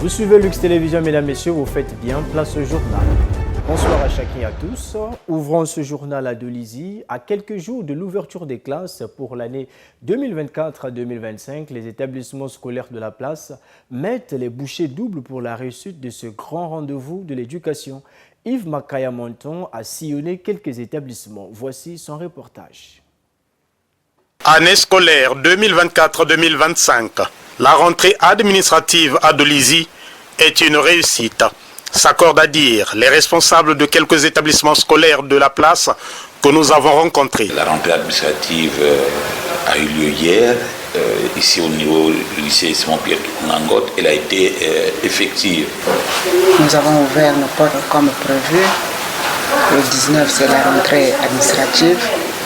Vous suivez Lux Télévision, mesdames, messieurs, vous faites bien, place au journal. Bonsoir à chacun et à tous. Ouvrons ce journal à Dolisie. À quelques jours de l'ouverture des classes pour l'année 2024-2025, les établissements scolaires de la place mettent les bouchées doubles pour la réussite de ce grand rendez-vous de l'éducation. Yves Makaya-Monton a sillonné quelques établissements. Voici son reportage. Année scolaire 2024-2025. La rentrée administrative à Dolisie est une réussite. S'accordent à dire les responsables de quelques établissements scolaires de la place que nous avons rencontrés. La rentrée administrative a eu lieu hier, ici au niveau du lycée Simon-Pierre Kikungangot. Elle a été effective. Nous avons ouvert nos portes comme prévu. Le 19, c'est la rentrée administrative.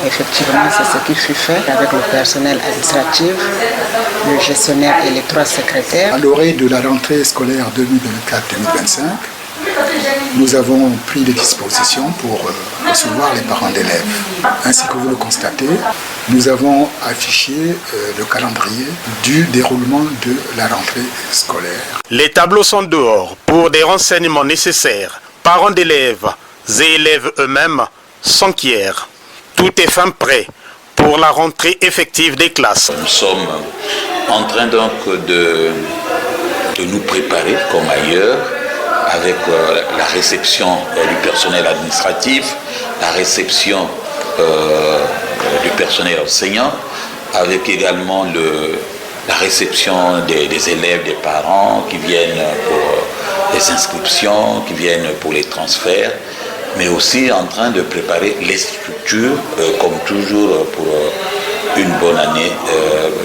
Effectivement, c'est ce qui fut fait avec le personnel administratif, le gestionnaire et les 3 secrétaires. À l'orée de la rentrée scolaire 2024-2025, nous avons pris des dispositions pour recevoir les parents d'élèves. Ainsi que vous le constatez, nous avons affiché le calendrier du déroulement de la rentrée scolaire. Les tableaux sont dehors pour des renseignements nécessaires. Parents d'élèves et élèves eux-mêmes s'enquièrent. Tout est fin prêt pour la rentrée effective des classes. Nous sommes en train donc de nous préparer comme ailleurs avec la réception du personnel administratif, la réception du personnel enseignant, avec également la réception des élèves, des parents qui viennent pour les inscriptions, qui viennent pour les transferts, mais aussi en train de préparer les structures, comme toujours, pour une bonne année,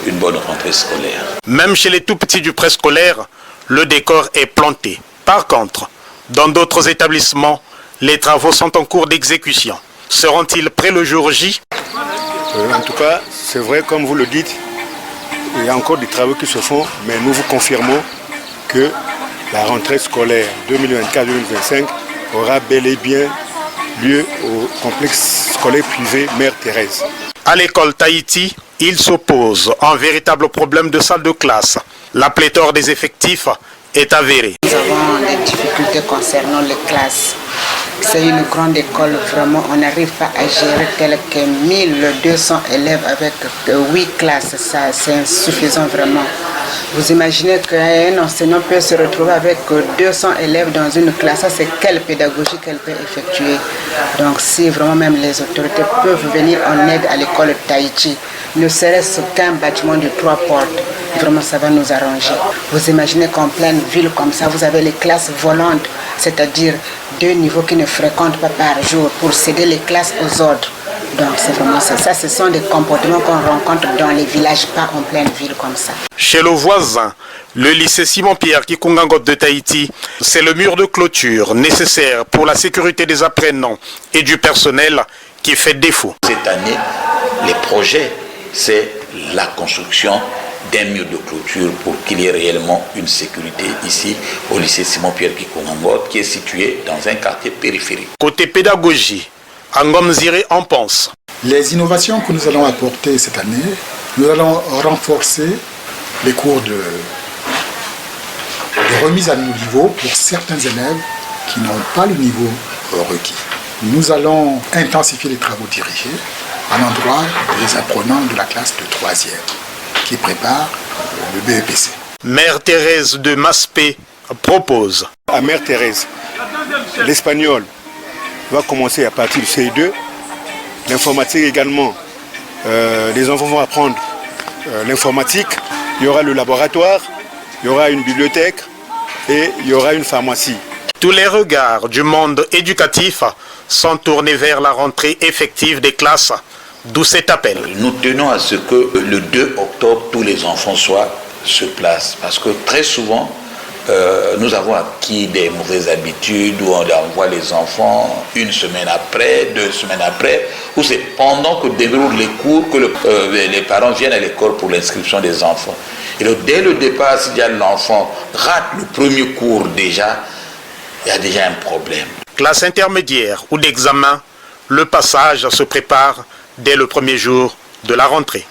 une bonne rentrée scolaire. Même chez les tout-petits du préscolaire, le décor est planté. Par contre, dans d'autres établissements, les travaux sont en cours d'exécution. Seront-ils prêts le jour J? En tout cas, c'est vrai, comme vous le dites, il y a encore des travaux qui se font, mais nous vous confirmons que la rentrée scolaire 2024-2025 aura bel et bien lieu au complexe scolaire privé Mère Thérèse. À l'école Tahiti, il s'oppose à un véritable problème de salle de classe. La pléthore des effectifs est avérée. Nous avons des difficultés concernant les classes. C'est une grande école, vraiment, on n'arrive pas à gérer tel que 1200 élèves avec 8 classes. Ça, c'est insuffisant vraiment. Vous imaginez qu'un enseignant peut se retrouver avec 200 élèves dans une classe. Ça, c'est quelle pédagogie qu'elle peut effectuer. Donc, si vraiment même les autorités peuvent venir en aide à l'école Tahiti, ne serait-ce qu'un bâtiment de 3 portes, vraiment ça va nous arranger. Vous imaginez qu'en pleine ville comme ça, vous avez les classes volantes, c'est-à-dire 2 niveaux qui ne fréquentent pas par jour pour céder les classes aux autres. Donc c'est vraiment ça. Ça, ce sont des comportements qu'on rencontre dans les villages, pas en pleine ville comme ça. Chez le voisin, le lycée Simon-Pierre Kikungangot de Tahiti, c'est le mur de clôture nécessaire pour la sécurité des apprenants et du personnel qui fait défaut. Cette année, les projets, c'est la construction d'un mur de clôture pour qu'il y ait réellement une sécurité ici au lycée Simon-Pierre Kikungangot qui est situé dans un quartier périphérique. Côté pédagogie, Angomzire en pense. Les innovations que nous allons apporter cette année, nous allons renforcer les cours de remise à niveau pour certains élèves qui n'ont pas le niveau requis. Nous allons intensifier les travaux dirigés à l'endroit des apprenants de la classe de 3e qui préparent le BEPC. Mère Thérèse de Maspé propose. À Mère Thérèse, l'espagnol va commencer à partir du CE2, l'informatique également. Les enfants vont apprendre l'informatique, il y aura le laboratoire, il y aura une bibliothèque et il y aura une pharmacie. Tous les regards du monde éducatif sont tournés vers la rentrée effective des classes, d'où cet appel. Nous tenons à ce que le 2 octobre, tous les enfants soient sur place. Parce que très souvent, nous avons acquis des mauvaises habitudes où on envoie les enfants 1 semaine après, 2 semaines après, où c'est pendant que déroulent les cours que les parents viennent à l'école pour l'inscription des enfants. Et donc, dès le départ, si l'enfant rate le premier cours déjà, il y a déjà un problème. Classe intermédiaire ou d'examen, le passage se prépare dès le premier jour de la rentrée.